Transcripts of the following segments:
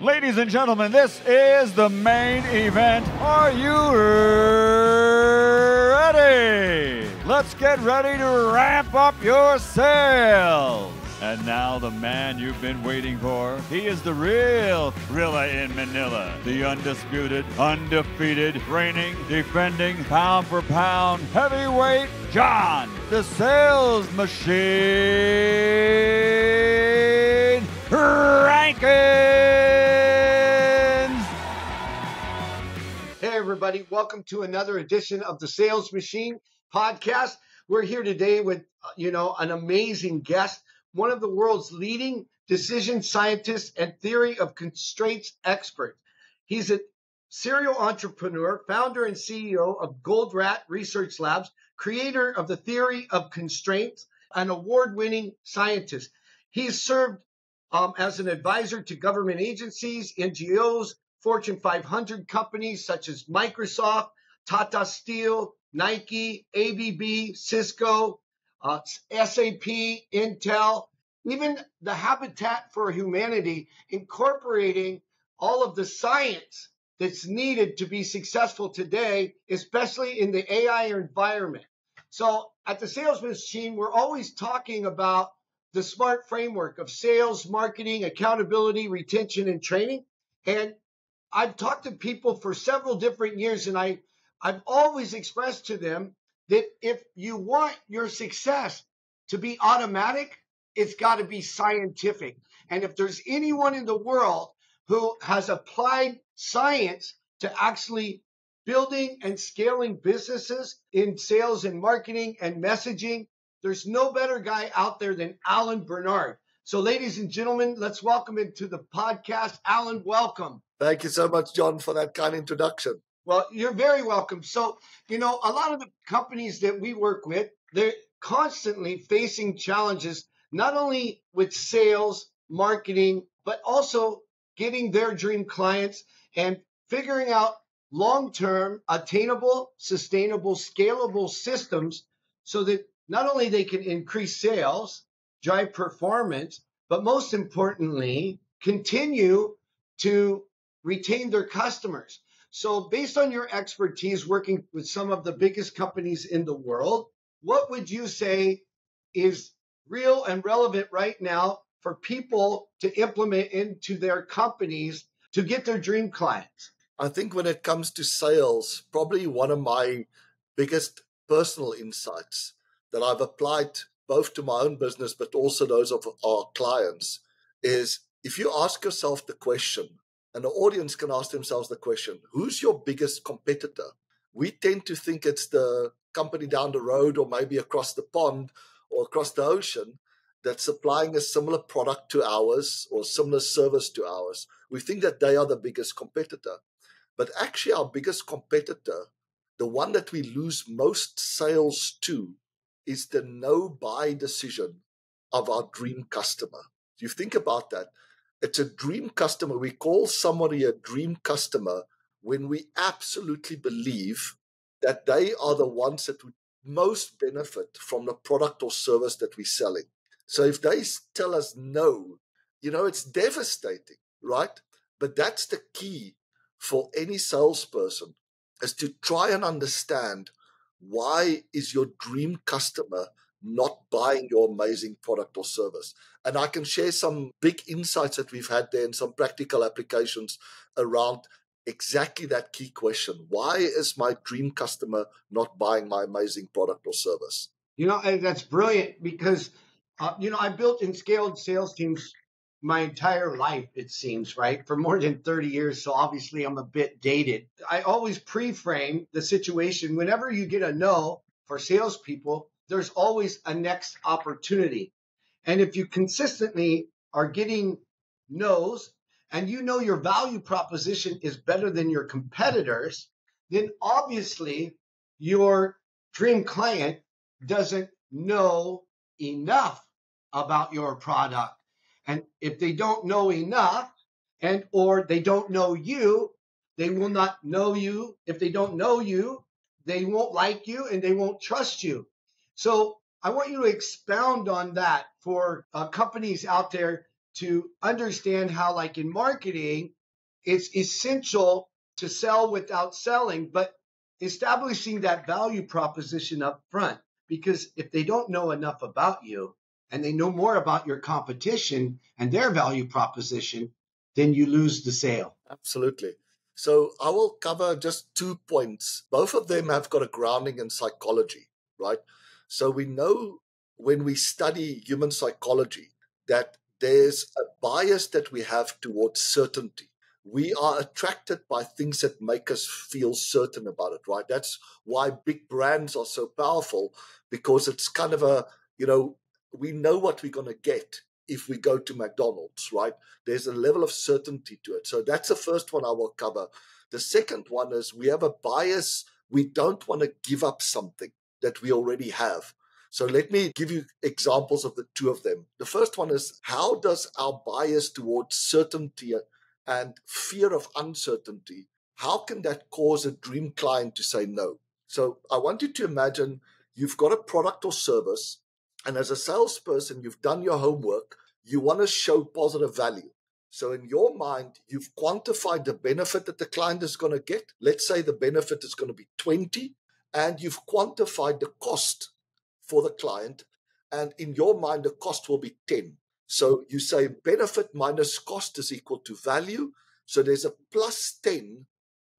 Ladies and gentlemen, this is the main event. Are you ready? Let's get ready to ramp up your sales. And now the man you've been waiting for. He is the real thriller in Manila. The undisputed, undefeated, reigning, defending, pound for pound, heavyweight John, the sales machine, Rankins. Hey everybody, welcome to another edition of the Sales Machine podcast. We're here today with, an amazing guest, one of the world's leading decision scientists and theory of constraints experts. He's a serial entrepreneur, founder and CEO of Gold Rat Research Labs, creator of the theory of constraints, an award-winning scientist. He's served as an advisor to government agencies, NGOs, Fortune 500 companies such as Microsoft, Tata Steel, Nike, ABB, Cisco, SAP, Intel, even the Habitat for Humanity, incorporating all of the science that's needed to be successful today, especially in the AI environment. So at the Sales Machine, we're always talking about the SMART framework of sales, marketing, accountability, retention, and training. And I've talked to people for several different years, and I've always expressed to them that if you want your success to be automatic, it's got to be scientific. And if there's anyone in the world who has applied science to actually building and scaling businesses in sales and marketing and messaging, there's no better guy out there than Alan Barnard. So ladies and gentlemen, let's welcome him to the podcast. Alan, welcome. Thank you so much, John, for that kind introduction. Well, you're very welcome. So, a lot of the companies that we work with, they're constantly facing challenges, not only with sales, marketing, but also getting their dream clients and figuring out long-term, attainable, sustainable, scalable systems so that not only they can increase sales, drive performance, but most importantly, continue to retain their customers. So based on your expertise working with some of the biggest companies in the world, what would you say is real and relevant right now for people to implement into their companies to get their dream clients? I think when it comes to sales, probably one of my biggest personal insights that I've applied both to my own business, but also those of our clients, is if you ask yourself the question, and the audience can ask themselves the question, who's your biggest competitor? We tend to think it's the company down the road or maybe across the pond or across the ocean that's supplying a similar product to ours or similar service to ours. We think that they are the biggest competitor. But actually our biggest competitor, the one that we lose most sales to, is the no-buy decision of our dream customer. You think about that. It's a dream customer. We call somebody a dream customer when we absolutely believe that they are the ones that would most benefit from the product or service that we're selling. So if they tell us no, it's devastating, right? But that's the key for any salesperson, is to try and understand why is your dream customer not buying your amazing product or service. And I can share some big insights that we've had there and some practical applications around exactly that key question. Why is my dream customer not buying my amazing product or service? And that's brilliant because, I built and scaled sales teams my entire life, it seems, right? For more than 30 years. So obviously I'm a bit dated. I always pre-frame the situation. Whenever you get a no for salespeople, there's always a next opportunity. And if you consistently are getting no's and your value proposition is better than your competitors, then obviously your dream client doesn't know enough about your product. And if they don't know enough or they don't know you, they will not know you. If they don't know you, they won't like you and they won't trust you. So I want you to expound on that for companies out there to understand how, like in marketing, it's essential to sell without selling, but establishing that value proposition up front. Because if they don't know enough about you and they know more about your competition and their value proposition, then you lose the sale. Absolutely. So I will cover just 2 points. Both of them have got a grounding in psychology, right? So we know when we study human psychology that there's a bias that we have towards certainty. We are attracted by things that make us feel certain about it, right? That's why big brands are so powerful, because it's kind of a, we know what we're going to get if we go to McDonald's, right? There's a level of certainty to it. So that's the first one I will cover. The second one is we have a bias. We don't want to give up something that we already have. So let me give you examples of the two of them. The first one is, how does our bias towards certainty and fear of uncertainty, how can that cause a dream client to say no? So I want you to imagine you've got a product or service, and as a salesperson, you've done your homework, you want to show positive value. So in your mind, you've quantified the benefit that the client is going to get. Let's say the benefit is going to be 20, and you've quantified the cost for the client. And in your mind, the cost will be 10. So you say benefit minus cost is equal to value. So there's a plus 10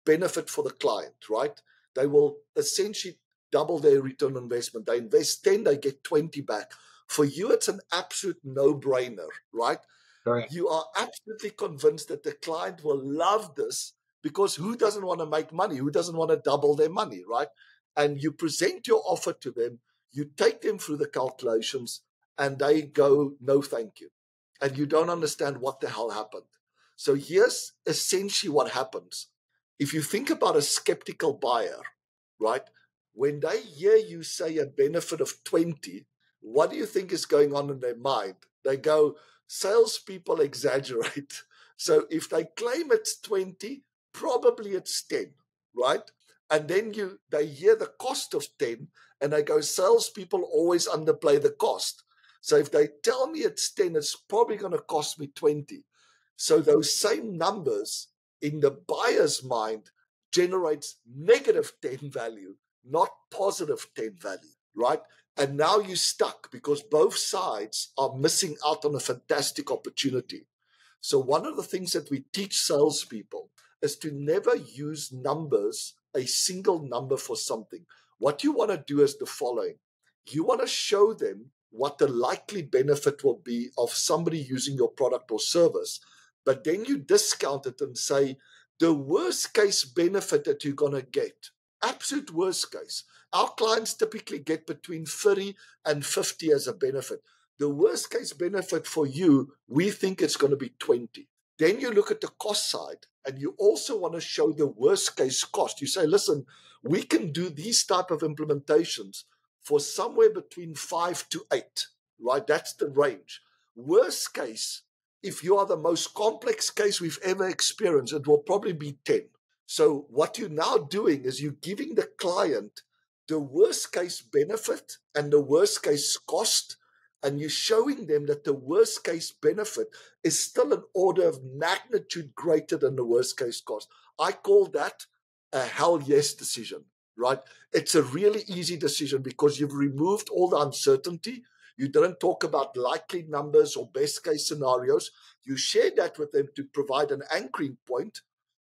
benefit for the client, right? They will essentially double their return on investment. They invest 10, they get 20 back. For you, it's an absolute no-brainer, right? Correct. You are absolutely convinced that the client will love this, because who doesn't want to make money? Who doesn't want to double their money, right? And you present your offer to them, you take them through the calculations, and they go, no, thank you. And you don't understand what the hell happened. So here's essentially what happens. If you think about a skeptical buyer, right? When they hear you say a benefit of 20, what do you think is going on in their mind? They go, salespeople exaggerate. So if they claim it's 20, probably it's 10, right? And then they hear the cost of 10, and they go, salespeople always underplay the cost. So if they tell me it's 10, it's probably going to cost me 20. So those same numbers in the buyer's mind generates negative 10 value, not positive 10 value, right? And now you're stuck because both sides are missing out on a fantastic opportunity. So one of the things that we teach salespeople is to never use numbers, a single number for something. What you want to do is the following. You want to show them what the likely benefit will be of somebody using your product or service, but then you discount it and say, the worst case benefit that you're going to get, absolute worst case. Our clients typically get between 30 and 50 as a benefit. The worst case benefit for you, we think it's going to be 20. Then you look at the cost side, and you also want to show the worst case cost. You say, listen, we can do these type of implementations for somewhere between 5 to 8, right? That's the range. Worst case, if you are the most complex case we've ever experienced, it will probably be 10. So what you're now doing is you're giving the client the worst case benefit and the worst case cost, and you're showing them that the worst case benefit is still an order of magnitude greater than the worst case cost. I call that a hell yes decision, right? It's a really easy decision because you've removed all the uncertainty. You didn't talk about likely numbers or best case scenarios. You shared that with them to provide an anchoring point,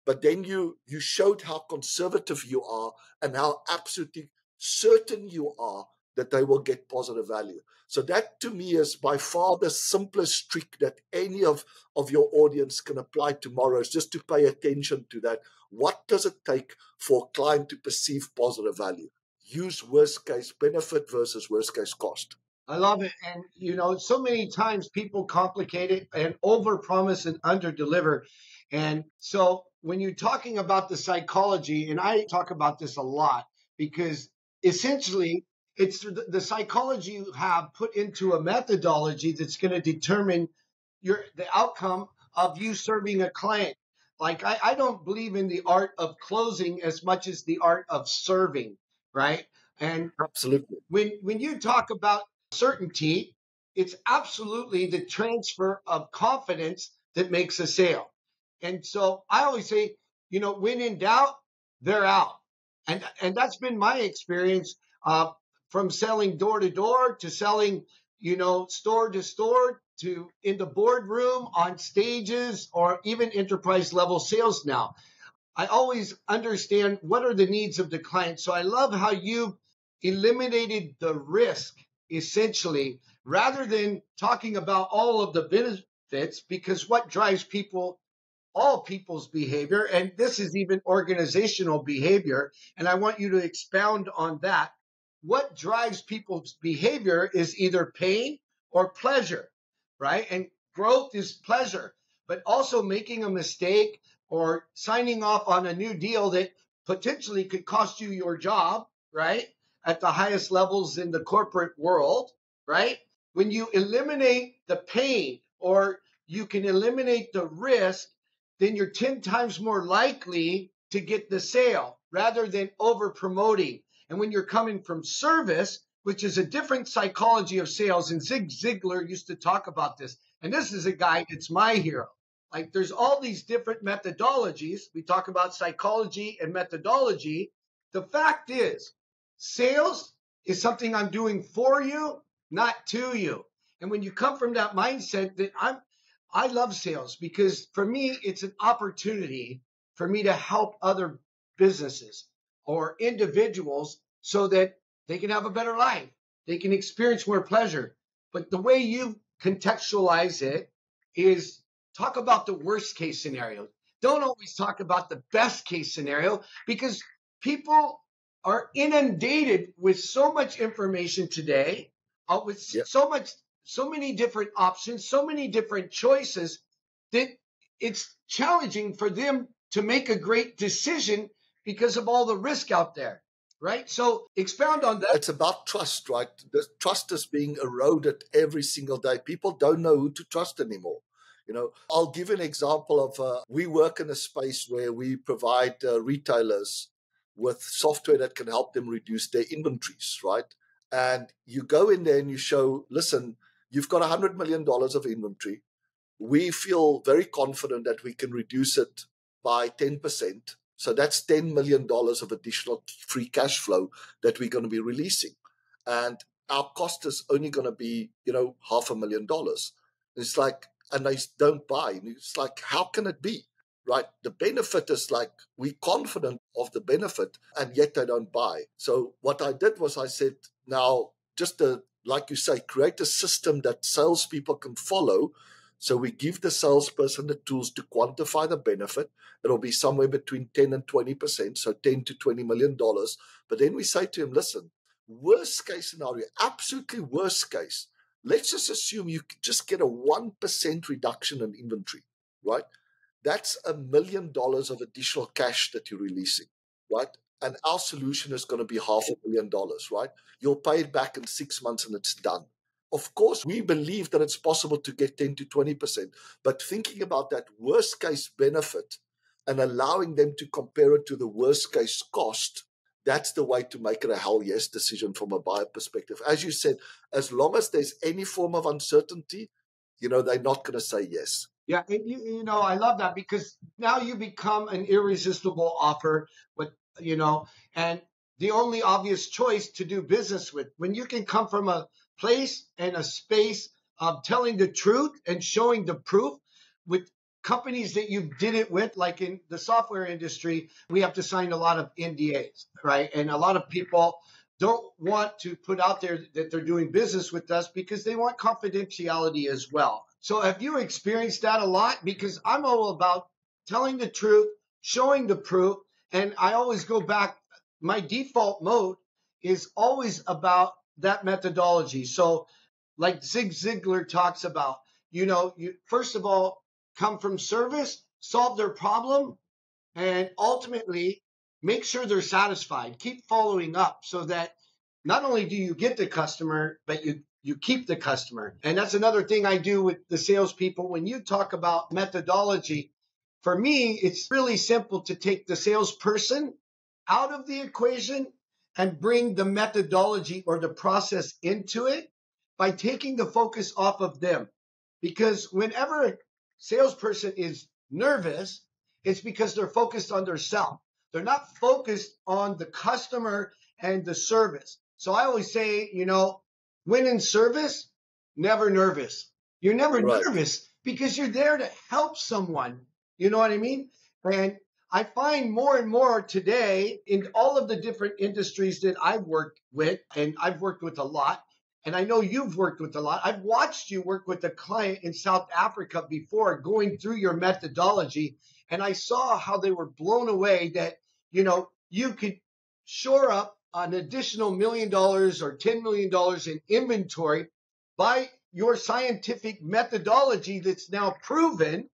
but then you showed how conservative you are and how absolutely certain you are that they will get positive value. So that to me is by far the simplest trick that any of your audience can apply tomorrow, is just to pay attention to that. What does it take for a client to perceive positive value? Use worst case benefit versus worst case cost. I love it. And, so many times people complicate it and overpromise and underdeliver. And so when you're talking about the psychology, and I talk about this a lot, because essentially it's the psychology you have put into a methodology that's going to determine the outcome of you serving a client. Like I don't believe in the art of closing as much as the art of serving, right? And Absolutely. when you talk about certainty, it's absolutely the transfer of confidence that makes a sale. And so I always say, when in doubt, they're out. And that's been my experience, from selling door to door to selling, store to store, to in the boardroom, on stages, or even enterprise level sales now. I always understand what are the needs of the client. So I love how you eliminated the risk, essentially, rather than talking about all of the benefits, because what drives people, all people's behavior, and this is even organizational behavior, and I want you to expound on that. What drives people's behavior is either pain or pleasure, right? And growth is pleasure, but also making a mistake or signing off on a new deal that potentially could cost you your job, right? At the highest levels in the corporate world, right? When you eliminate the pain, or you can eliminate the risk, then you're 10 times more likely to get the sale rather than over promoting. And when you're coming from service, which is a different psychology of sales, and Zig Ziglar used to talk about this. And this is a guy that's my hero. Like, there's all these different methodologies. We talk about psychology and methodology. The fact is, sales is something I'm doing for you, not to you. And when you come from that mindset that I love sales, because for me, it's an opportunity for me to help other businesses or individuals so that they can have a better life. They can experience more pleasure. But the way you contextualize it is talk about the worst case scenario. Don't always talk about the best case scenario, because people are inundated with so much information today, with so many different options, so many different choices, that it's challenging for them to make a great decision because of all the risk out there, right? So expound on that. It's about trust, right? The trust is being eroded every single day. People don't know who to trust anymore. I'll give an example of we work in a space where we provide retailers with software that can help them reduce their inventories, right? And you go in there and you show, listen, you've got $100 million of inventory. We feel very confident that we can reduce it by 10%. So that's $10 million of additional free cash flow that we're going to be releasing. And our cost is only going to be, $500,000. It's like, and they don't buy. And it's like, how can it be? Right? The benefit is like, we're confident of the benefit, and yet they don't buy. So what I did was I said, now, like you say, create a system that salespeople can follow. So we give the salesperson the tools to quantify the benefit. It'll be somewhere between 10 and 20%, so $10 to $20 million. But then we say to him, listen, worst case scenario, absolutely worst case, let's just assume you just get a 1% reduction in inventory, right? That's $1 million of additional cash that you're releasing, right? And our solution is going to be $500,000, right? You'll pay it back in 6 months and it's done. Of course, we believe that it's possible to get 10 to 20%, but thinking about that worst case benefit and allowing them to compare it to the worst case cost, that's the way to make it a hell yes decision from a buyer perspective. As you said, as long as there's any form of uncertainty, they're not going to say yes. Yeah, and I love that, because now you become an irresistible offer, and the only obvious choice to do business with. When you can come from a place and a space of telling the truth and showing the proof with companies that you did it with, like in the software industry, we have to sign a lot of NDAs, right? And a lot of people don't want to put out there that they're doing business with us because they want confidentiality as well. So have you experienced that a lot? Because I'm all about telling the truth, showing the proof, and I always go back. My default mode is always about that methodology. So like Zig Ziglar talks about, you first of all come from service, solve their problem, and ultimately make sure they're satisfied. Keep following up so that not only do you get the customer, but you keep the customer. And that's another thing I do with the salespeople. When you talk about methodology, for me, it's really simple to take the salesperson out of the equation and bring the methodology or the process into it by taking the focus off of them. Because whenever a salesperson is nervous, it's because they're focused on their self. They're not focused on the customer and the service. So I always say, when in service, never nervous. You're never nervous because you're there to help someone. You know what I mean? And I find more and more today in all of the different industries that I've worked with, and I've worked with a lot, and I know you've worked with a lot. I've watched you work with a client in South Africa before, going through your methodology, and I saw how they were blown away that, you could shore up an additional $1 million or $10 million in inventory by your scientific methodology that's now proven.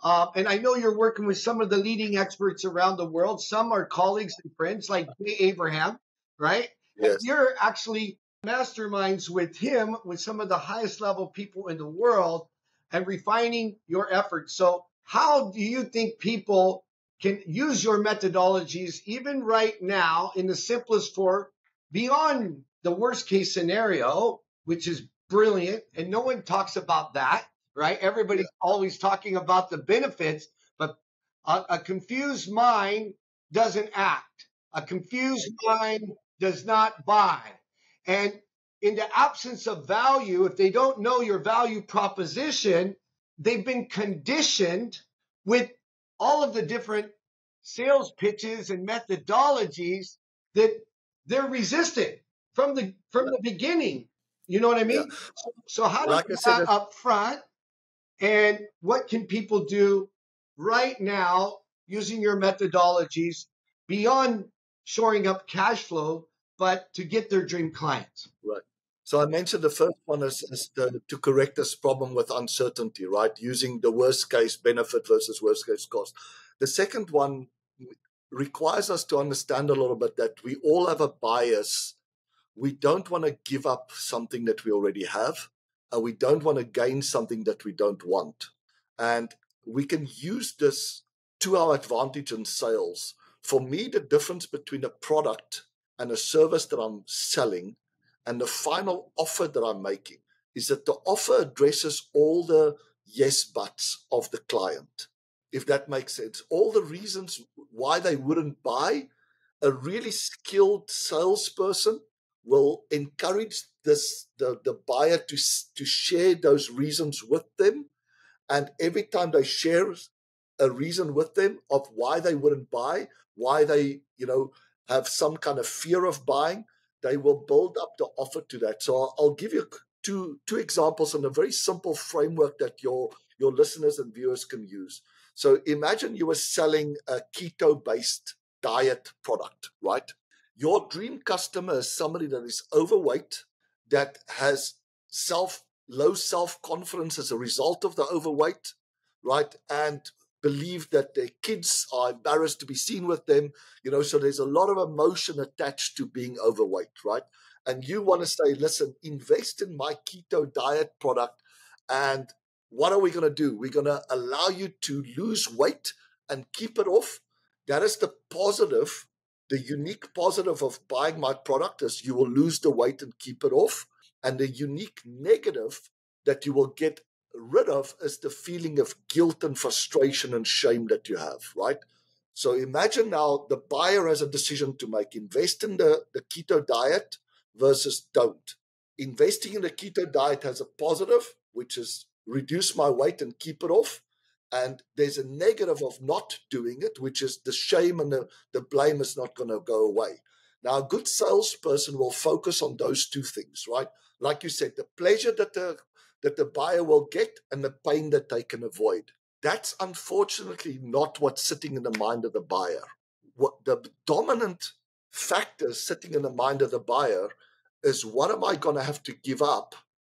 And I know you're working with some of the leading experts around the world. Some are colleagues and friends like Jay Abraham, right? Yes. You're actually masterminds with him, with some of the highest level people in the world, and refining your efforts. So how do you think people can use your methodologies even right now in the simplest form, beyond the worst case scenario, which is brilliant, and no one talks about that, right? Everybody's always talking about the benefits, but a confused mind doesn't act. A confused mind does not buy. And in the absence of value, if they don't know your value proposition, they've been conditioned with all of the different sales pitches and methodologies that they're resistant from the beginning. You know what I mean? Yeah. So how do you do that up front? And what can people do right now using your methodologies beyond shoring up cash flow, but to get their dream clients? Right. So I mentioned the first one is to correct this problem with uncertainty, right? Using the worst case benefit versus worst case cost. The second one requires us to understand a little bit that we all have a bias. We don't want to give up something that we already have, and we don't want to gain something that we don't want. And we can use this to our advantage in sales. For me, the difference between a product and a service that I'm selling and the final offer that I'm making is that the offer addresses all the yes buts of the client, if that makes sense. All the reasons why they wouldn't buy, a really skilled salesperson will encourage the buyer to share those reasons with them. And every time they share a reason with them of why they wouldn't buy, why they, have some kind of fear of buying, they will build up the offer to that. So I'll give you two examples in a very simple framework that your listeners and viewers can use. So imagine you were selling a keto-based diet product, right? Your dream customer is somebody that is overweight, that has low self-confidence as a result of the overweight, right? And believe that their kids are embarrassed to be seen with them, so there's a lot of emotion attached to being overweight, right? And you want to say, listen, invest in my keto diet product, and what are we going to do? We're going to allow you to lose weight and keep it off. That is the positive. The unique positive of buying my product is you will lose the weight and keep it off. And the unique negative that you will get rid of is the feeling of guilt and frustration and shame that you have, right? So imagine now the buyer has a decision to make. Invest in the keto diet versus don't. Investing in the keto diet has a positive, which is reduce my weight and keep it off. And there's a negative of not doing it, which is the shame and the blame is not going to go away. Now, a good salesperson will focus on those two things, right? Like you said, the pleasure that the buyer will get and the pain that they can avoid. That's unfortunately not what's sitting in the mind of the buyer. What the dominant factor sitting in the mind of the buyer is, what am I going to have to give up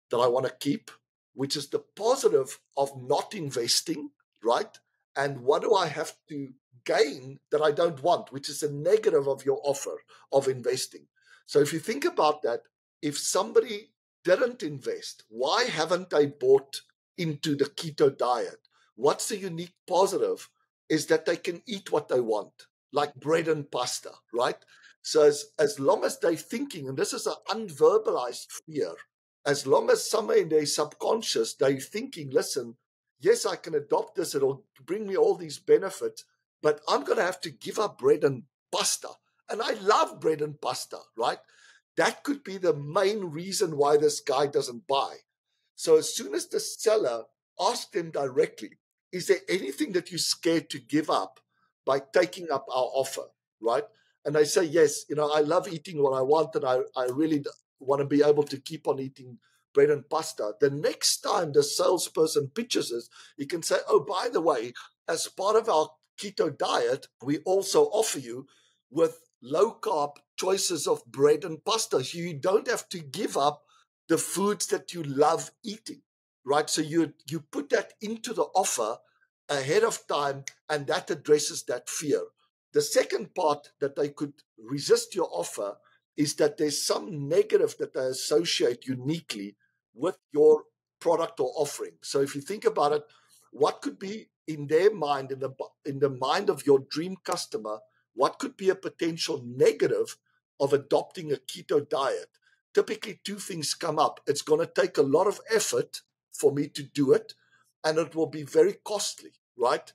that I want to keep, which is the positive of not investing, right? And what do I have to gain that I don't want, which is a negative of your offer of investing. So if you think about that, if somebody didn't invest, why haven't they bought into the keto diet? What's the unique positive is that they can eat what they want, like bread and pasta, right? So as long as they're thinking, and this is an unverbalized fear, as long as somewhere in their subconscious, they're thinking, listen, yes, I can adopt this. It'll bring me all these benefits, but I'm going to have to give up bread and pasta. And I love bread and pasta, right? That could be the main reason why this guy doesn't buy. So as soon as the seller asks them directly, is there anything that you're scared to give up by taking up our offer, right? And they say, yes, I love eating what I want, and I really want to be able to keep on eating bread and pasta. The next time the salesperson pitches it, he can say, oh, by the way, as part of our keto diet, we also offer you with low-carb choices of bread and pasta. So you don't have to give up the foods that you love eating, right? So you put that into the offer ahead of time, and that addresses that fear. The second part that they could resist your offer is that there's some negative that they associate uniquely with your product or offering. So if you think about it, what could be in their mind, in the mind of your dream customer, what could be a potential negative of adopting a keto diet? Typically, two things come up. It's going to take a lot of effort for me to do it, and it will be very costly, right?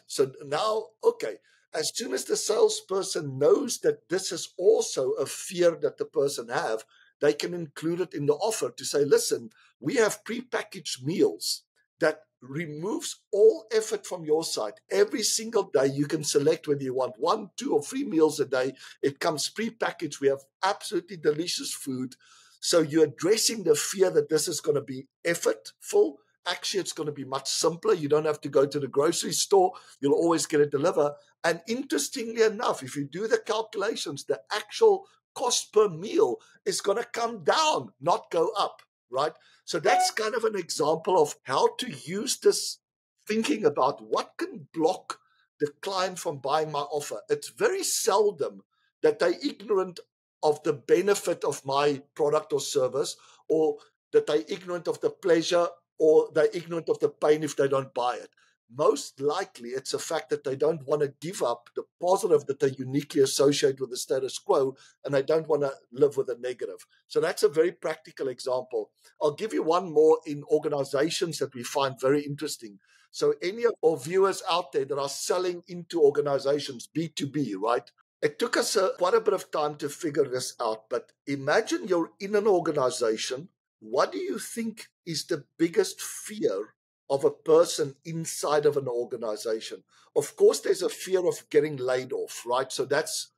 So now, okay, as soon as the salesperson knows that this is also a fear that the person have, they can include it in the offer to say, listen, we have prepackaged meals that removes all effort from your side. Every single day, you can select whether you want 1, 2, or 3 meals a day. It comes prepackaged. We have absolutely delicious food. So you're addressing the fear that this is going to be effortful. Actually, it's going to be much simpler. You don't have to go to the grocery store. You'll always get it delivered. And interestingly enough, if you do the calculations, the actual cost per meal is going to come down, not go up, right? So that's kind of an example of how to use this thinking about what can block the client from buying my offer. It's very seldom that they're ignorant of the benefit of my product or service, or that they're ignorant of the pleasure, or they're ignorant of the pain if they don't buy it. Most likely, it's a fact that they don't want to give up the positive that they uniquely associate with the status quo, and they don't want to live with a negative. So that's a very practical example. I'll give you one more in organizations that we find very interesting. So any of our viewers out there that are selling into organizations, B2B, right? It took us quite a bit of time to figure this out, but imagine you're in an organization. What do you think is the biggest fear of a person inside of an organization? Of course, there's a fear of getting laid off, right? So that's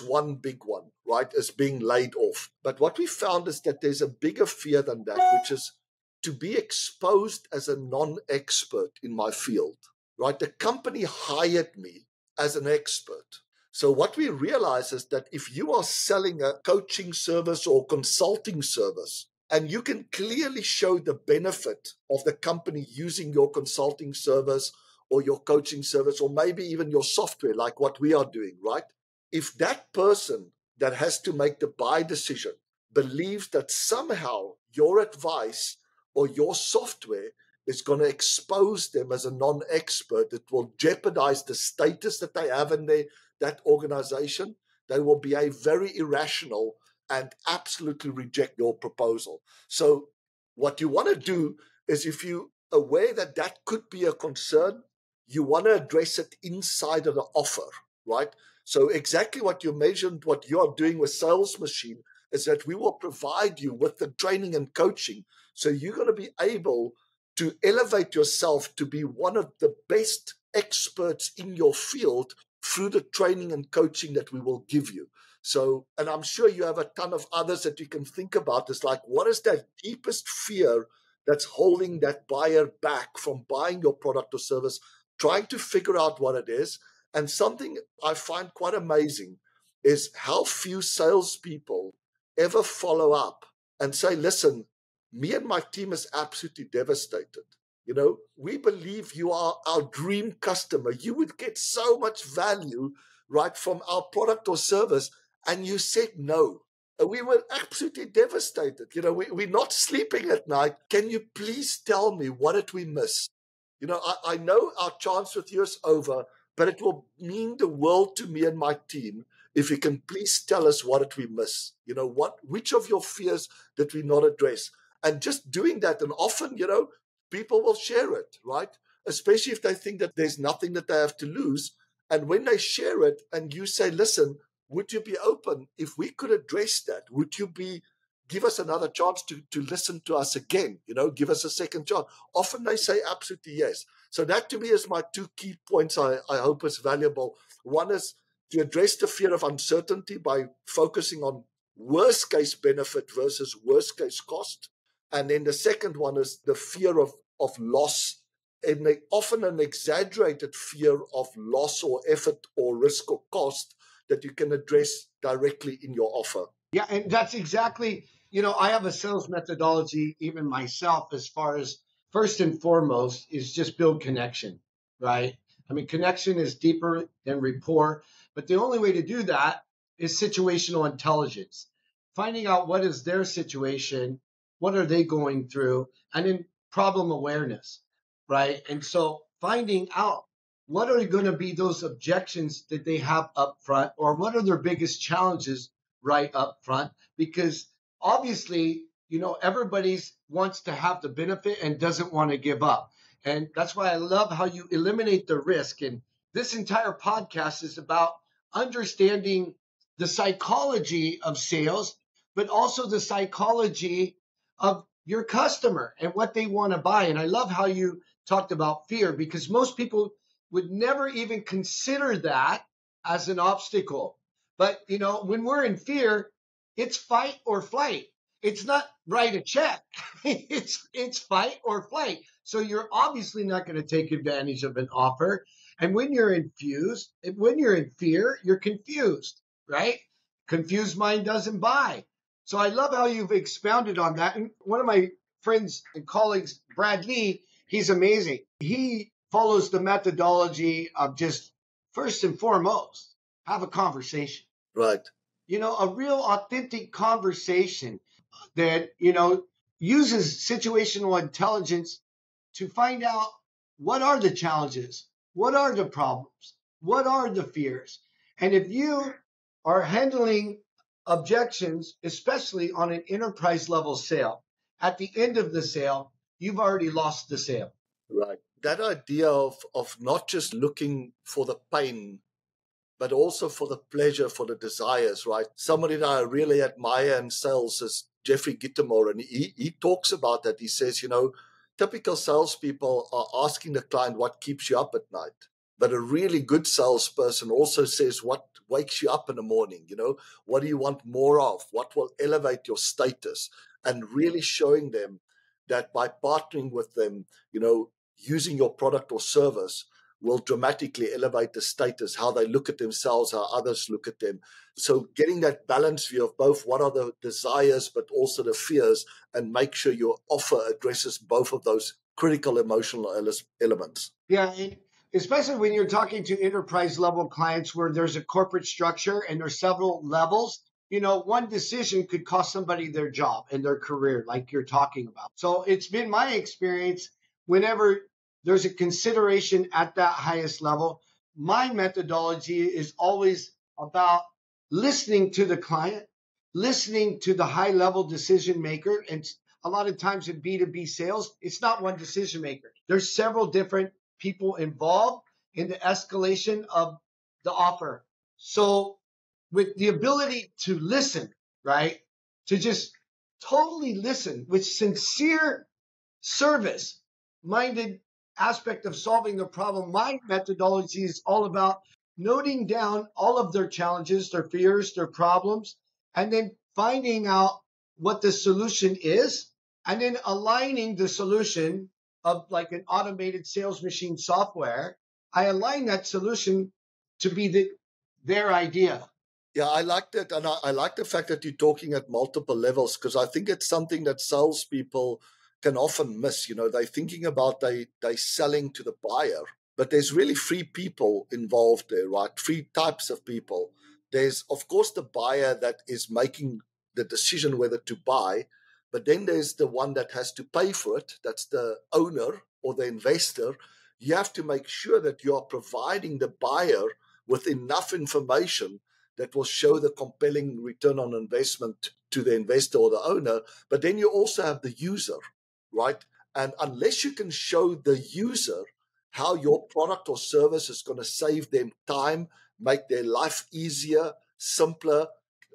one big one, right, is being laid off. But what we found is that there's a bigger fear than that, which is to be exposed as a non-expert in my field, right? The company hired me as an expert. So what we realize is that if you are selling a coaching service or consulting service, and you can clearly show the benefit of the company using your consulting service or your coaching service, or maybe even your software, like what we are doing, right? If that person that has to make the buy decision believes that somehow your advice or your software is going to expose them as a non-expert, it will jeopardize the status that they have in that organization, they will behave very irrational and absolutely reject your proposal. So what you want to do is, if you're aware that that could be a concern, you want to address it inside of the offer, right? So exactly what you mentioned, what you are doing with Sales Machine, is that we will provide you with the training and coaching. So you're going to be able to elevate yourself to be one of the best experts in your field through the training and coaching that we will give you. So, and I'm sure you have a ton of others that you can think about. It's like, what is that deepest fear that's holding that buyer back from buying your product or service? Trying to figure out what it is. And something I find quite amazing is how few salespeople ever follow up and say, listen, me and my team is absolutely devastated. You know, we believe you are our dream customer. You would get so much value, right, from our product or service. And you said no. We were absolutely devastated. You know, we're not sleeping at night. Can you please tell me, what did we miss? You know, I know our chance with you is over, but it will mean the world to me and my team if you can please tell us, what did we miss? You know, which of your fears did we not address? And just doing that, and often, people will share it, right? Especially if they think that there's nothing that they have to lose. And when they share it and you say, listen, would you be open if we could address that? Would you give us another chance to listen to us again? Give us a second chance. Often they say absolutely yes. So that to me is my two key points I hope is valuable. One is to address the fear of uncertainty by focusing on worst case benefit versus worst case cost. And then the second one is the fear of loss, and often an exaggerated fear of loss or effort or risk or cost that you can address directly in your offer. Yeah, and that's exactly, I have a sales methodology, even myself, as far as first and foremost is just build connection, right? I mean, connection is deeper than rapport, but the only way to do that is situational intelligence, finding out what is their situation, what are they going through, and then problem awareness, right? And so finding out what are going to be those objections that they have up front, or what are their biggest challenges right up front, because obviously, everybody wants to have the benefit and doesn't want to give up. And that's why I love how you eliminate the risk. And this entire podcast is about understanding the psychology of sales, but also the psychology of your customer and what they want to buy. And I love how you talked about fear, because most people would never even consider that as an obstacle. But, when we're in fear, it's fight or flight. It's not write a check. It's fight or flight. So you're obviously not going to take advantage of an offer. And when you're in fear, you're confused, right? Confused mind doesn't buy. So I love how you've expounded on that. And one of my friends and colleagues, Brad Lee, he's amazing. He follows the methodology of just first and foremost, have a conversation. Right. A real authentic conversation that, uses situational intelligence to find out what are the challenges, what are the problems, what are the fears. And if you are handling objections, especially on an enterprise level sale, at the end of the sale, you've already lost the sale. Right. That idea of not just looking for the pain, but also for the pleasure, for the desires, right? Somebody that I really admire in sales is Jeffrey Gittemore, and he talks about that. He says, typical salespeople are asking the client what keeps you up at night. But a really good salesperson also says what wakes you up in the morning, what do you want more of? What will elevate your status? And really showing them that by partnering with them, using your product or service will dramatically elevate the status, how they look at themselves, how others look at them. So getting that balanced view of both what are the desires, but also the fears, and make sure your offer addresses both of those critical emotional elements. Yeah, especially when you're talking to enterprise level clients where there's a corporate structure and there's several levels. One decision could cost somebody their job and their career, like you're talking about. So it's been my experience whenever there's a consideration at that highest level, my methodology is always about listening to the client, listening to the high level decision maker. And a lot of times in B2B sales, it's not one decision maker. There's several different people involved in the escalation of the offer. So with the ability to listen, right, to just totally listen with sincere service-minded aspect of solving the problem, my methodology is all about noting down all of their challenges, their fears, their problems, and then finding out what the solution is, and then aligning the solution of like an automated sales machine software. I align that solution to be their idea. Yeah, I like that. And I like the fact that you're talking at multiple levels, because I think it's something that salespeople can often miss. They're thinking about they selling to the buyer, but there's really three people involved there, right? Three types of people. There's, of course, the buyer that is making the decision whether to buy, but then there's the one that has to pay for it. That's the owner or the investor. You have to make sure that you are providing the buyer with enough information that will show the compelling return on investment to the investor or the owner, but then you also have the user, right? And unless you can show the user how your product or service is going to save them time, make their life easier, simpler,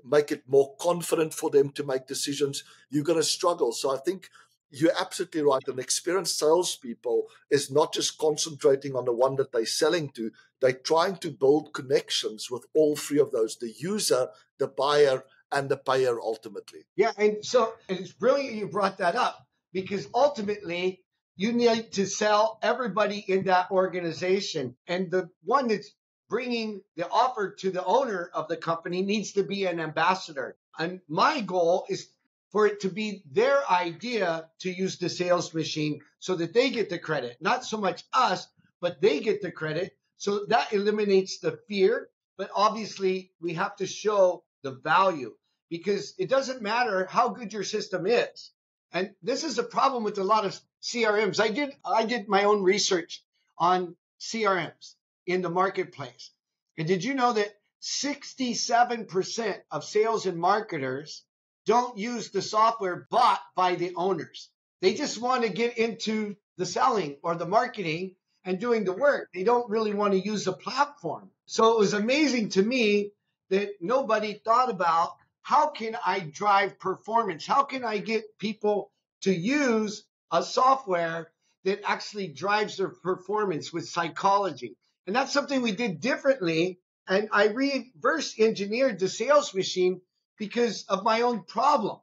make it more confident for them to make decisions, you're going to struggle. So I think you're absolutely right. And experienced salespeople is not just concentrating on the one that they're selling to. They're trying to build connections with all three of those, the user, the buyer, and the payer ultimately. Yeah, and so it's brilliant you brought that up, because ultimately you need to sell everybody in that organization. And the one that's bringing the offer to the owner of the company needs to be an ambassador. And my goal is for it to be their idea to use the sales machine so that they get the credit, not so much us, but they get the credit. So that eliminates the fear. But obviously, we have to show the value, because it doesn't matter how good your system is. And this is a problem with a lot of CRMs. I did my own research on CRMs in the marketplace. And did you know that 67% of sales and marketers don't use the software bought by the owners? They just want to get into the selling or the marketing and doing the work. They don't really want to use the platform. So it was amazing to me that nobody thought about, how can I drive performance? How can I get people to use a software that actually drives their performance with psychology? And that's something we did differently. And I reverse engineered the sales machine because of my own problem.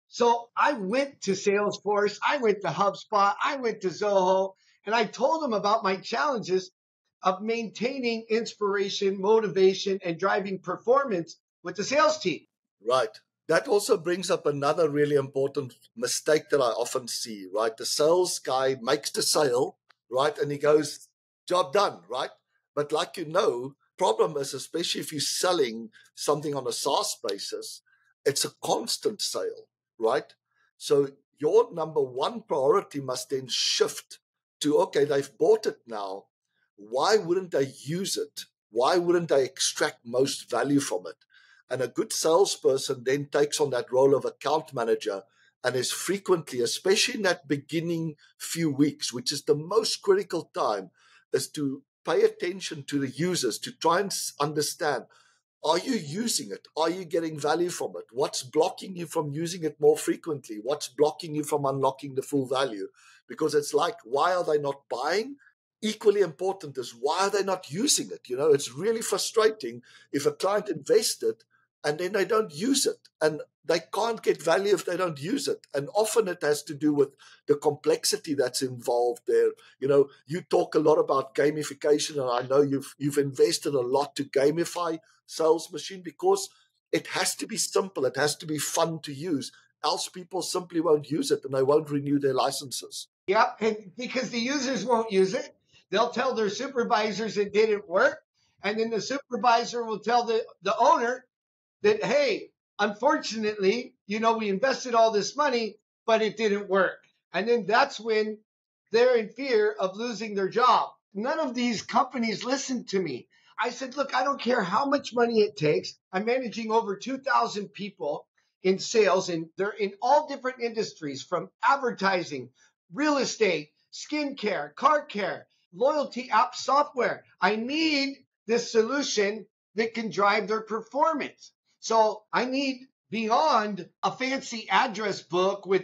So I went to Salesforce, I went to HubSpot, I went to Zoho, and I told them about my challenges of maintaining inspiration, motivation, and driving performance with the sales team. Right. That also brings up another really important mistake that I often see, right? The sales guy makes the sale, right? And he goes, job done, right? But like problem is, especially if you're selling something on a SaaS basis, it's a constant sale, right? So your number one priority must then shift to, okay, they've bought it now. Why wouldn't they use it? Why wouldn't they extract most value from it? And a good salesperson then takes on that role of account manager and is frequently, especially in that beginning few weeks, which is the most critical time, is to pay attention to the users, to try and understand, are you using it? Are you getting value from it? What's blocking you from using it more frequently? What's blocking you from unlocking the full value? Because it's like, why are they not buying? Equally important is, why are they not using it? It's really frustrating if a client invested and then they don't use it, and they can't get value if they don't use it. And often it has to do with the complexity that's involved there. You talk a lot about gamification, and I know you've invested a lot to gamify sales machine, because it has to be simple. It has to be fun to use. Else people simply won't use it and they won't renew their licenses. Yeah, and because the users won't use it, they'll tell their supervisors it didn't work. And then the supervisor will tell the owner that, hey, unfortunately, we invested all this money, but it didn't work. And then that's when they're in fear of losing their job. None of these companies listened to me. I said, look, I don't care how much money it takes. I'm managing over 2,000 people in sales, and they're in all different industries, from advertising, real estate, skincare, car care, loyalty app software. I need this solution that can drive their performance. So I need, beyond a fancy address book with,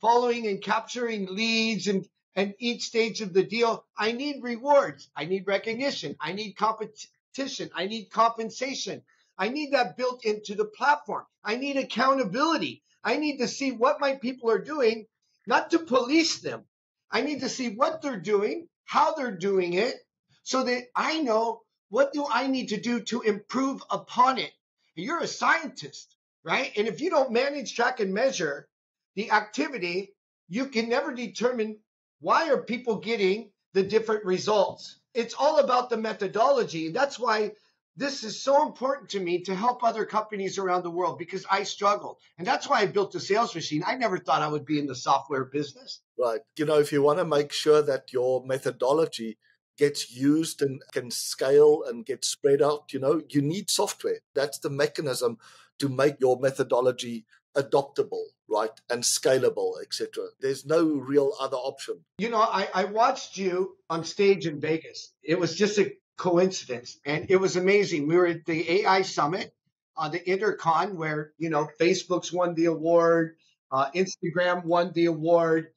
following and capturing leads and each stage of the deal, I need rewards. I need recognition. I need competition. I need compensation. I need that built into the platform. I need accountability. I need to see what my people are doing, not to police them. I need to see what they're doing, how they're doing it, so that I know what do I need to do to improve upon it. You're a scientist, right? And if you don't manage, track, and measure the activity, you can never determine why are people getting the different results. It's all about the methodology. That's why this is so important to me, to help other companies around the world, because I struggled. And that's why I built the sales machine. I never thought I would be in the software business. Right. If you want to make sure that your methodology gets used and can scale and get spread out, you need software. That's the mechanism to make your methodology adoptable, right, and scalable, etc. There's no real other option. I watched you on stage in Vegas. It was just a coincidence, and it was amazing. We were at the AI Summit, the Intercon, where Facebook's won the award, Instagram won the award,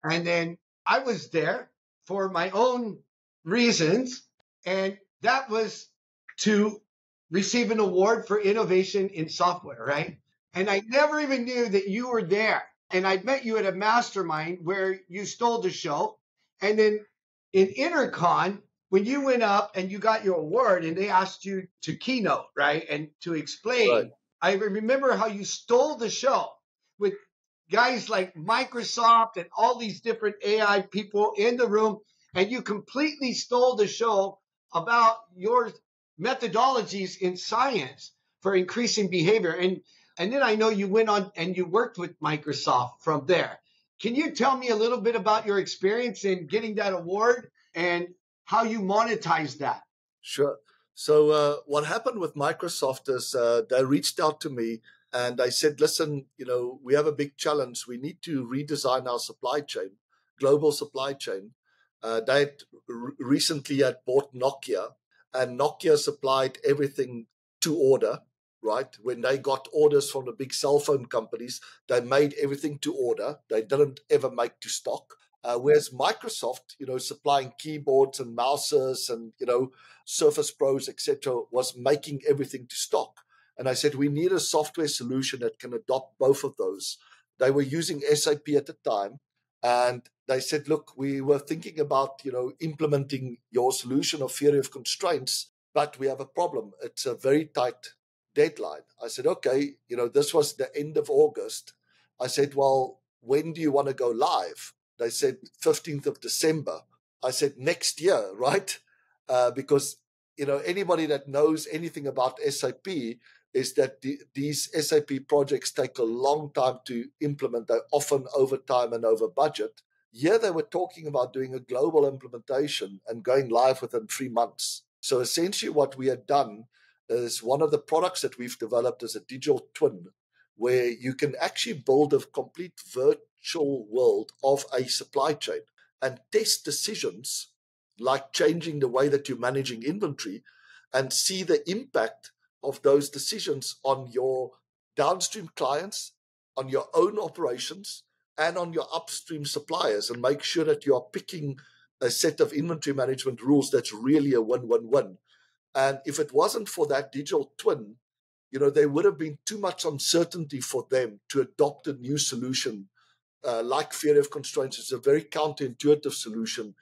and then I was there for my own reasons, and that was to receive an award for innovation in software, right? And I never even knew that you were there. And I'd met you at a mastermind where you stole the show. And then in Intercon, when you went up and you got your award and they asked you to keynote, right, and to explain, Right. I remember how you stole the show with guys like Microsoft and all these different AI people in the room. And you completely stole the show about your methodologies in science for increasing behavior. And then I know you went on and you worked with Microsoft from there. Can you tell me a little bit about your experience in getting that award and how you monetized that? Sure. So what happened with Microsoft is they reached out to me and I said, listen, we have a big challenge. We need to redesign our supply chain, global supply chain. They had recently had bought Nokia, and Nokia supplied everything to order, right? When they got orders from the big cell phone companies, they made everything to order. They didn't ever make to stock. Whereas Microsoft, supplying keyboards and mouses and, Surface Pros, etc., was making everything to stock. And I said, we need a software solution that can adopt both of those. They were using SAP at the time. And they said, look, we were thinking about, implementing your solution of theory of constraints, but we have a problem. It's a very tight deadline. I said, okay, this was the end of August. I said, well, when do you want to go live? They said 15th of December. I said, next year, right? Because, anybody that knows anything about SAP is that these SAP projects take a long time to implement. They're often over time and over budget. Here they were talking about doing a global implementation and going live within 3 months. So essentially what we had done is one of the products that we've developed is a digital twin where you can actually build a complete virtual world of a supply chain and test decisions like changing the way that you're managing inventory and see the impact of those decisions on your downstream clients, on your own operations, and on your upstream suppliers, and make sure that you are picking a set of inventory management rules that's really a win-win-win. And if it wasn't for that digital twin, there would have been too much uncertainty for them to adopt a new solution like theory of constraints. It's a very counterintuitive solution,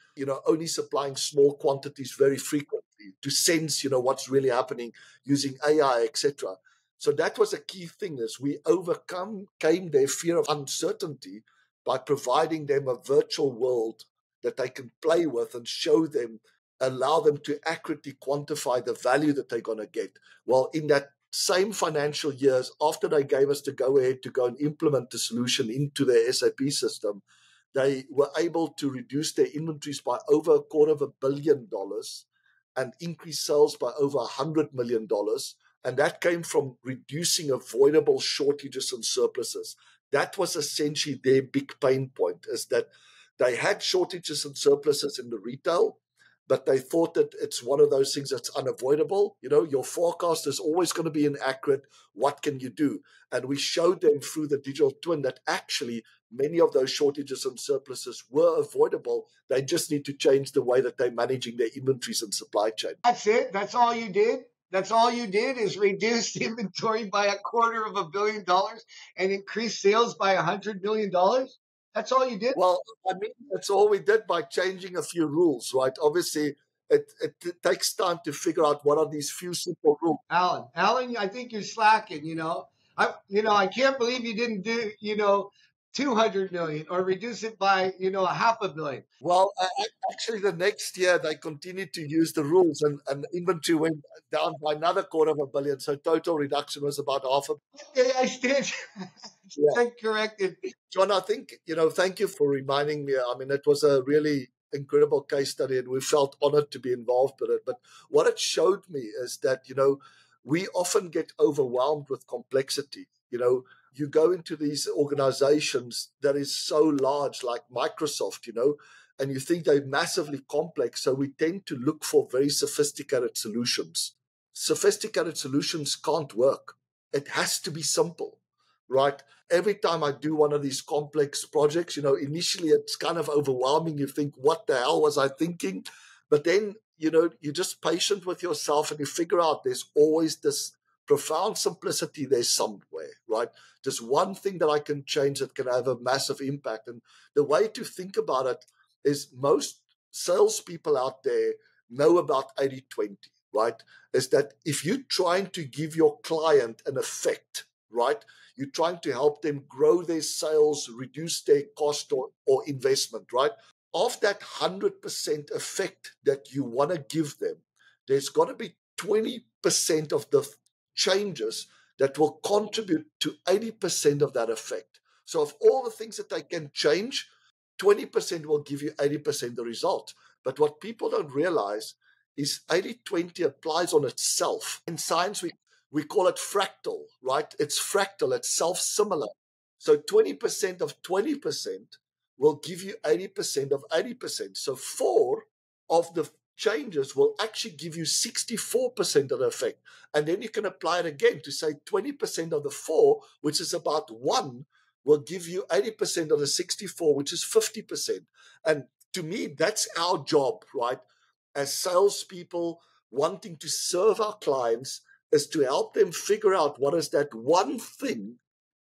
only supplying small quantities very frequently to sense, what's really happening using AI, etc. So that was a key thing, is we overcame their fear of uncertainty by providing them a virtual world that they can play with and show them, allow them to accurately quantify the value that they're going to get. Well, in that same financial years, after they gave us the go-ahead to go and implement the solution into their SAP system, they were able to reduce their inventories by over $250 million and increase sales by over $100 million. And that came from reducing avoidable shortages and surpluses. That was essentially their big pain point, is that they had shortages and surpluses in the retail, but they thought that it's one of those things that's unavoidable. Your forecast is always going to be inaccurate. What can you do? And we showed them through the digital twin that actually many of those shortages and surpluses were avoidable. They just need to change the way that they're managing their inventories and supply chain. That's it? That's all you did? That's all you did, is reduce the inventory by $250 million and increase sales by $100 million? That's all you did? Well, that's all we did by changing a few rules, right? Obviously, it takes time to figure out what are these few simple rules. Alan, I think you're slacking, I can't believe you didn't do, 200 million or reduce it by, $500 million. Well, actually, the next year they continued to use the rules, and inventory went down by another $250 million. So total reduction was about $500 million. Okay, I stand corrected. John, I think, thank you for reminding me. It was a really incredible case study, and we felt honored to be involved with it. But what it showed me is that, we often get overwhelmed with complexity. You go into these organizations that is so large, like Microsoft, and you think they're massively complex. So we tend to look for very sophisticated solutions. Sophisticated solutions can't work. It has to be simple, right? Every time I do one of these complex projects, initially it's kind of overwhelming. You think, what the hell was I thinking? But then, you're just patient with yourself and you figure out there's always this profound simplicity there somewhere, right? Just one thing that I can change that can have a massive impact. And the way to think about it is most salespeople out there know about 80-20, right? Is that if you're trying to give your client an effect, right? You're trying to help them grow their sales, reduce their cost or investment, right? Of that 100% effect that you want to give them, there's got to be 20% of the changes that will contribute to 80% of that effect. So of all the things that they can change, 20% will give you 80% of the result. But what people don't realize is 80-20 applies on itself. In science, we call it fractal, right? It's fractal, it's self-similar. So 20% of 20% will give you 80% of 80%. So 4 of the changes will actually give you 64% of the effect. And then you can apply it again to say 20% of the 4, which is about 1, will give you 80% of the 64, which is 50%. And to me, that's our job, right? As salespeople wanting to serve our clients, is to help them figure out what is that one thing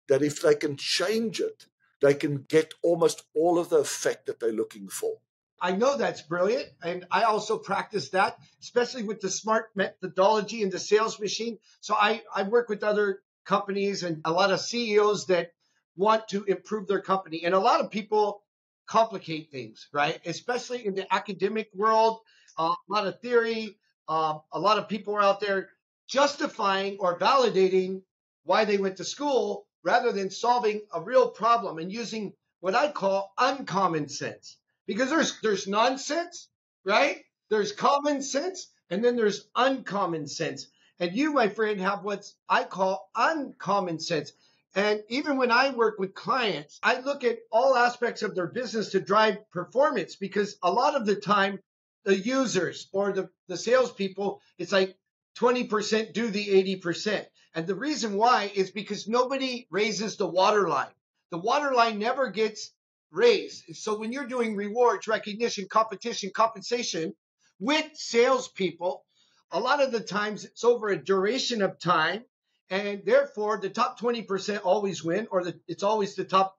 that if they can change it, they can get almost all of the effect that they're looking for. I know that's brilliant. And I also practice that, especially with the SMART methodology and the sales machine. So I work with other companies and a lot of CEOs that want to improve their company. And a lot of people complicate things, right? Especially in the academic world, a lot of theory. A lot of people are out there justifying or validating why they went to school rather than solving a real problem and using what I call uncommon sense. Because there's nonsense, right? There's common sense, and then there's uncommon sense. And you, my friend, have what I call uncommon sense. And even when I work with clients, I look at all aspects of their business to drive performance, because a lot of the time, the users or the salespeople, it's like 20% do the 80%. And the reason why is because nobody raises the water line. The water line never gets raised. So when you're doing rewards, recognition, competition, compensation with salespeople, a lot of the times it's over a duration of time, and therefore the top 20% always win, or it's always the top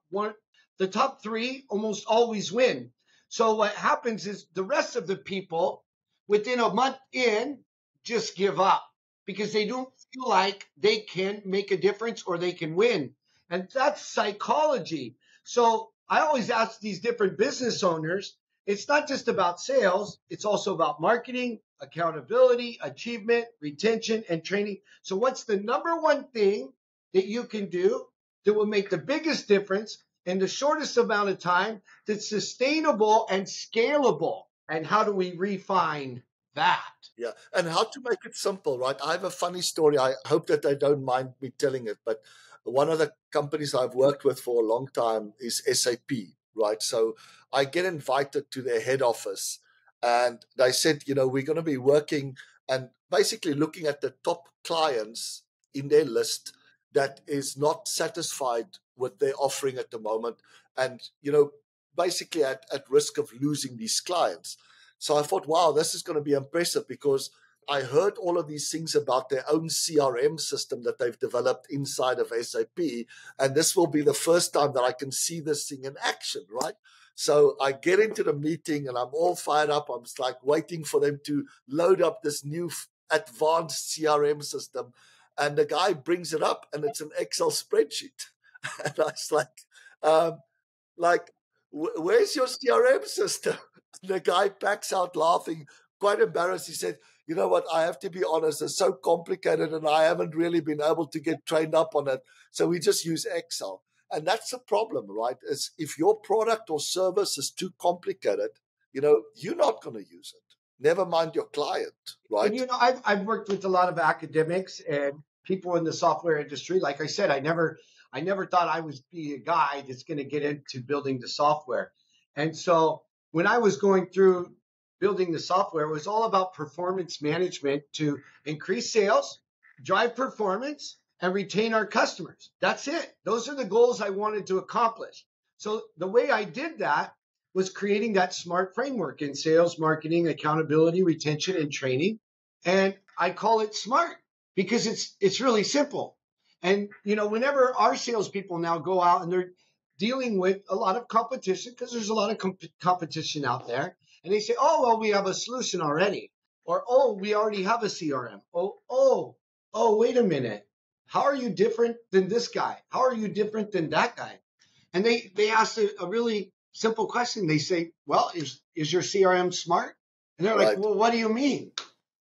3 almost always win. So what happens is the rest of the people within a month in just give up because they don't feel like they can make a difference or they can win. And that's psychology. So I always ask these different business owners, it's not just about sales, it's also about marketing, accountability, achievement, retention, and training. So what's the number one thing that you can do that will make the biggest difference in the shortest amount of time, that's sustainable and scalable? And how do we refine that? Yeah, and how to make it simple, right? I have a funny story. I hope that they don't mind me telling it, but one of the companies I've worked with for a long time is SAP, right? So I get invited to their head office, and they said, we're going to be working and basically looking at the top clients in their list that is not satisfied with their offering at the moment, and, basically at risk of losing these clients. So I thought, wow, this is going to be impressive, because I heard all of these things about their own CRM system that they've developed inside of SAP. And this will be the first time that I can see this thing in action, right? So I get into the meeting and I'm all fired up. I'm just like waiting for them to load up this new advanced CRM system. And the guy brings it up and it's an Excel spreadsheet. And I was like, where's your CRM system? And the guy backs out laughing, quite embarrassed. He said, you know what, I have to be honest, it's so complicated and I haven't really been able to get trained up on it. So we just use Excel. And that's the problem, right? Is if your product or service is too complicated, you're not going to use it. Never mind your client, right? And I've worked with a lot of academics and people in the software industry. Like I said, I never thought I would be a guy that's going to get into building the software. And so when I was going through building the software, it was all about performance management to increase sales, drive performance, and retain our customers. That's it. Those are the goals I wanted to accomplish. So the way I did that was creating that SMART framework in sales, marketing, accountability, retention, and training. And I call it SMART because it's really simple. And whenever our salespeople now go out and they're dealing with a lot of competition, because there's a lot of competition out there, and they say, "Oh, well, we have a solution already," or "Oh, we already have a CRM." Oh, wait a minute. How are you different than this guy? How are you different than that guy? And they ask a really simple question. They say, "Well, is your CRM smart?" And they're like, "Well, what do you mean?"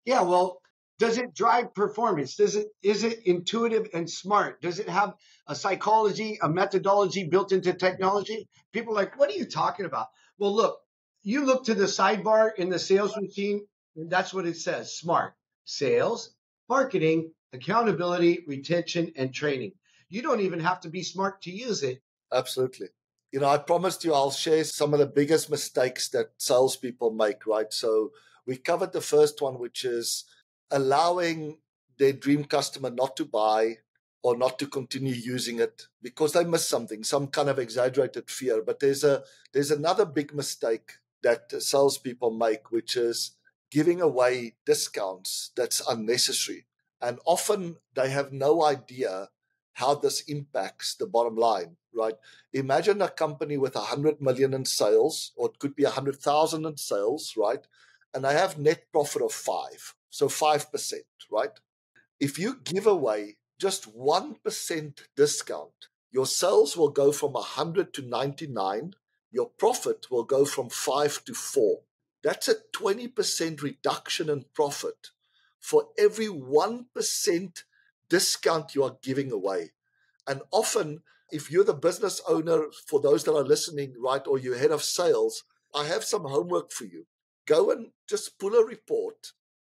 Yeah, well, does it drive performance? Is it intuitive and smart? Does it have a psychology, a methodology built into technology? People are like, "What are you talking about?" Well, look, you look to the sidebar in the sales machine, and that's what it says: SMART. Sales, marketing, accountability, retention, and training. You don't even have to be smart to use it. Absolutely. I promised you I'll share some of the biggest mistakes that salespeople make, right? So we covered the first one, which is allowing their dream customer not to buy or not to continue using it because they miss something, some kind of exaggerated fear. But there's another big mistake that salespeople make, which is giving away discounts that's unnecessary. And often they have no idea how this impacts the bottom line, right? Imagine a company with 100 million in sales, or it could be 100,000 in sales, right? And they have net profit of 5, so 5%, right? If you give away just 1% discount, your sales will go from 100 to 99. Your profit will go from 5 to 4. That's a 20% reduction in profit for every 1% discount you are giving away. And often, if you're the business owner, for those that are listening, right, or you're head of sales, I have some homework for you. Go and just pull a report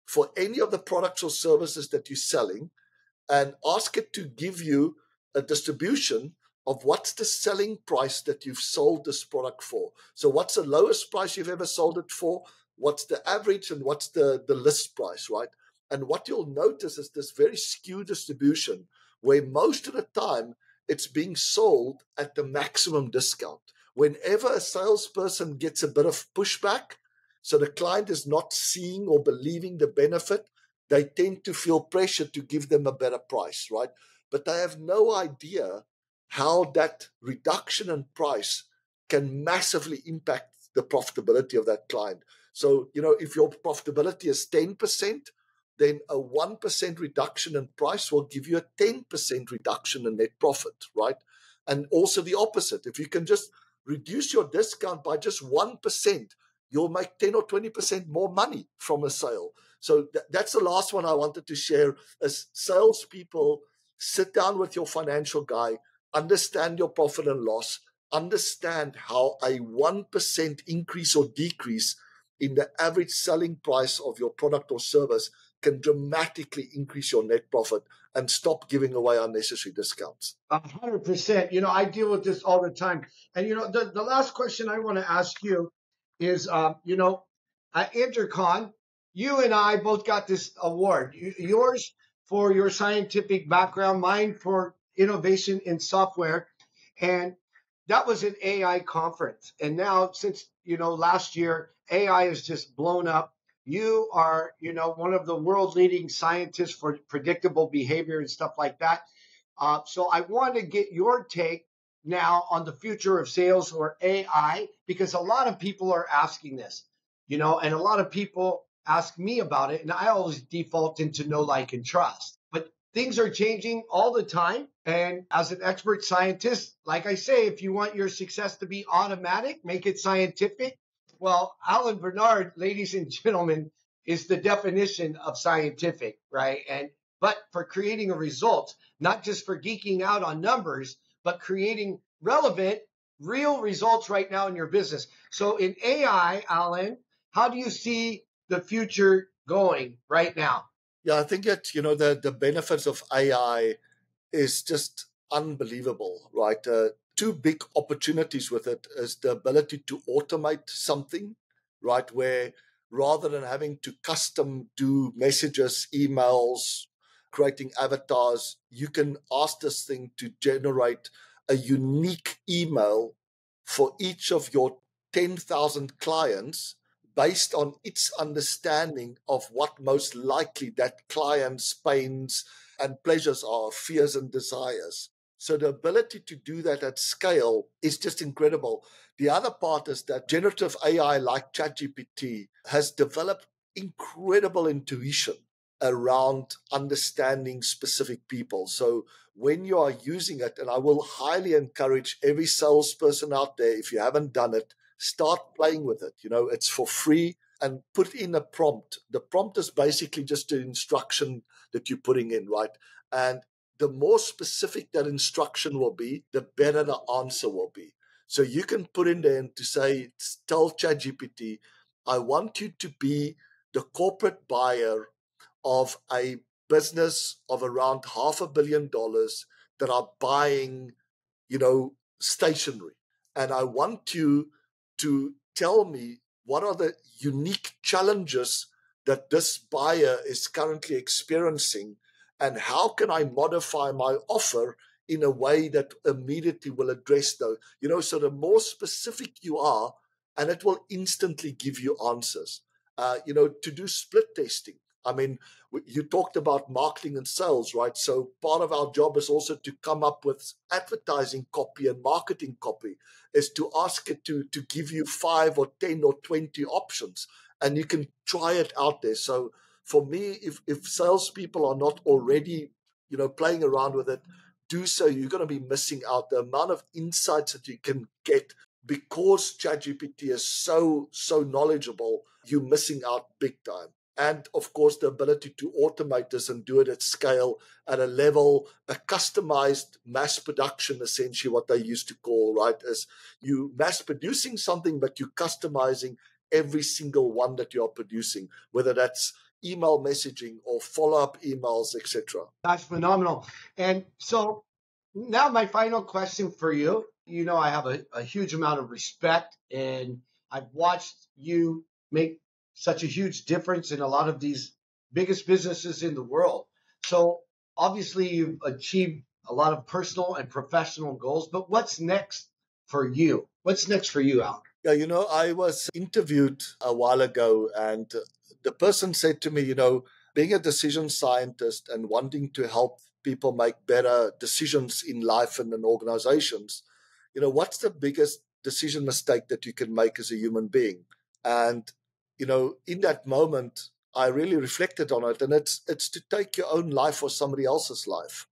for any of the products or services that you're selling and ask it to give you a distribution of what's the selling price that you've sold this product for. So what's the lowest price you've ever sold it for? What's the average and what's the list price, right? And what you'll notice is this very skewed distribution where most of the time it's being sold at the maximum discount. Whenever a salesperson gets a bit of pushback, so the client is not seeing or believing the benefit, they tend to feel pressure to give them a better price, right? But they have no idea how that reduction in price can massively impact the profitability of that client. So, if your profitability is 10%, then a 1% reduction in price will give you a 10% reduction in net profit, right? And also the opposite. If you can just reduce your discount by just 1%, you'll make 10 or 20% more money from a sale. So that's the last one I wanted to share. As salespeople, sit down with your financial guy, understand your profit and loss, understand how a 1% increase or decrease in the average selling price of your product or service can dramatically increase your net profit, and stop giving away unnecessary discounts. 100%. I deal with this all the time. And, the last question I want to ask you is, at Intercon, you and I both got this award. Yours for your scientific background, mine for innovation in software. And that was an AI conference. And now, since, last year, AI has just blown up. You are, one of the world leading scientists for predictable behavior and stuff like that. So I want to get your take now on the future of sales or AI, because a lot of people are asking this, and a lot of people ask me about it. And I always default into know, like, and trust. But things are changing all the time. And as an expert scientist, like I say, if you want your success to be automatic, make it scientific. Well, Alan Barnard, ladies and gentlemen, is the definition of scientific, right? But for creating a result, not just for geeking out on numbers, but creating relevant real results right now in your business. So in AI, Alan, how do you see the future going right now? Yeah, I think that, the benefits of AI is just unbelievable, right? Two big opportunities with it is the ability to automate something, right? Where rather than having to custom do messages, emails, creating avatars, you can ask this thing to generate a unique email for each of your 10,000 clients based on its understanding of what most likely that client's pains and pleasures are, fears and desires. So the ability to do that at scale is just incredible. The other part is that generative AI like ChatGPT has developed incredible intuition around understanding specific people. So when you are using it, and I will highly encourage every salesperson out there, if you haven't done it, start playing with it. It's for free, and put in a prompt. The prompt is basically just an instruction that you're putting in, right? And the more specific that instruction will be, the better the answer will be. So you can put in there to say, tell ChatGPT, I want you to be the corporate buyer of a business of around $500 million that are buying, stationery. And I want you to tell me what are the unique challenges that this buyer is currently experiencing, and how can I modify my offer in a way that immediately will address those. So the more specific you are, and it will instantly give you answers. To do split testing. I mean, you talked about marketing and sales, right? So part of our job is also to come up with advertising copy and marketing copy, is to ask it to give you 5 or 10 or 20 options, and you can try it out there. So for me, if salespeople are not already, playing around with it, do so. You're going to be missing out. The amount of insights that you can get because ChatGPT is so knowledgeable, you're missing out big time. And of course, the ability to automate this and do it at scale, at a level, a customized mass production, essentially what they used to call, right, is you mass producing something, but you're customizing every single one that you are producing, whether that's email messaging or follow-up emails, etc. That's phenomenal. And so now my final question for you. I have a huge amount of respect, and I've watched you make such a huge difference in a lot of these biggest businesses in the world. So obviously you've achieved a lot of personal and professional goals, but what's next for you? What's next for you, Al? Yeah, I was interviewed a while ago, and the person said to me, being a decision scientist and wanting to help people make better decisions in life and in organizations, what's the biggest decision mistake that you can make as a human being? And, in that moment, I really reflected on it, and it's to take your own life or somebody else's life.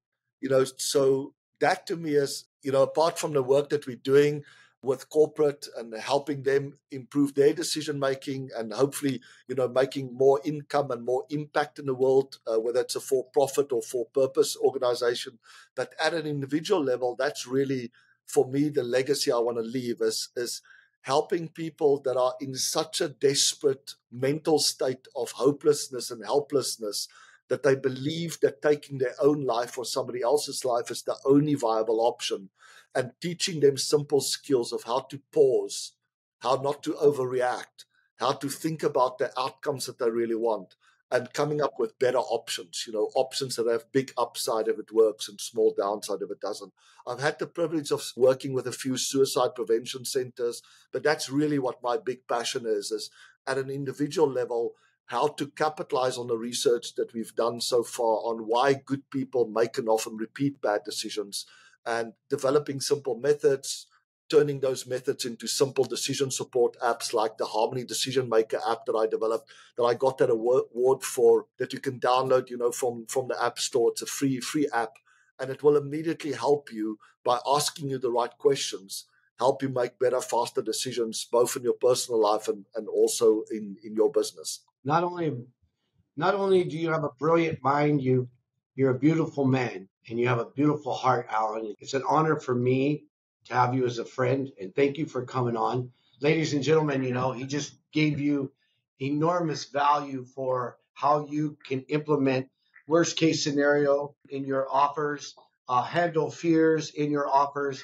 So that to me is, apart from the work that we're doing with corporate and helping them improve their decision making and hopefully, making more income and more impact in the world, whether it's a for-profit or for-purpose organization. But at an individual level, that's really, for me, the legacy I want to leave is helping people that are in such a desperate mental state of hopelessness and helplessness that they believe that taking their own life or somebody else's life is the only viable option, and teaching them simple skills of how to pause, how not to overreact, how to think about the outcomes that they really want, and coming up with better options, options that have big upside if it works and small downside if it doesn't. I've had the privilege of working with a few suicide prevention centers, but that's really what my big passion is at an individual level, how to capitalize on the research that we've done so far on why good people make and often repeat bad decisions, and developing simple methods, turning those methods into simple decision support apps like the Harmony Decision Maker app that I developed, that I got that award for, that you can download, from the App Store. It's a free app, and it will immediately help you by asking you the right questions, help you make better, faster decisions, both in your personal life and also in your business. Not only do you have a brilliant mind, you're a beautiful man and you have a beautiful heart, Alan. It's an honor for me to have you as a friend, and thank you for coming on. Ladies and gentlemen, he just gave you enormous value for how you can implement worst case scenario in your offers, handle fears in your offers,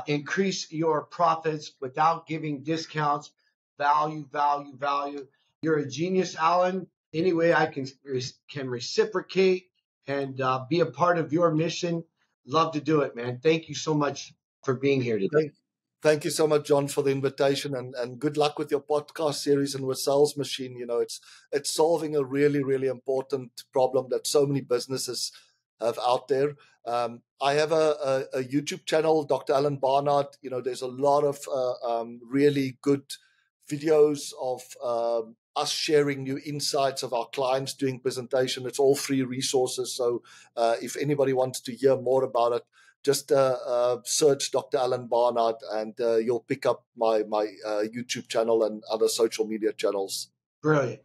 increase your profits without giving discounts, value, value, value. You're a genius, Alan. Any way I can reciprocate and be a part of your mission, love to do it, man. Thank you so much for being here today. Thank you so much, John, for the invitation, and good luck with your podcast series and with Sales Machine. It's solving a really, really important problem that so many businesses have out there. I have a YouTube channel, Dr. Alan Barnard. There's a lot of really good videos of us sharing new insights of our clients doing presentation. It's all free resources. So if anybody wants to hear more about it, just search Dr. Alan Barnard and you'll pick up my YouTube channel and other social media channels. Brilliant.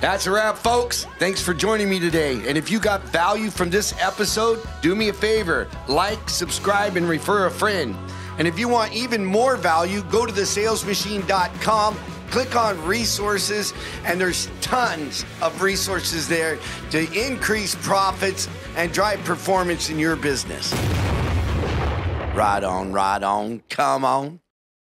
That's a wrap, folks. Thanks for joining me today. And if you got value from this episode, do me a favor, like, subscribe, and refer a friend. And if you want even more value, go to thesalesmachine.com, click on resources, and there's tons of resources there to increase profits and drive performance in your business. Right on, come on.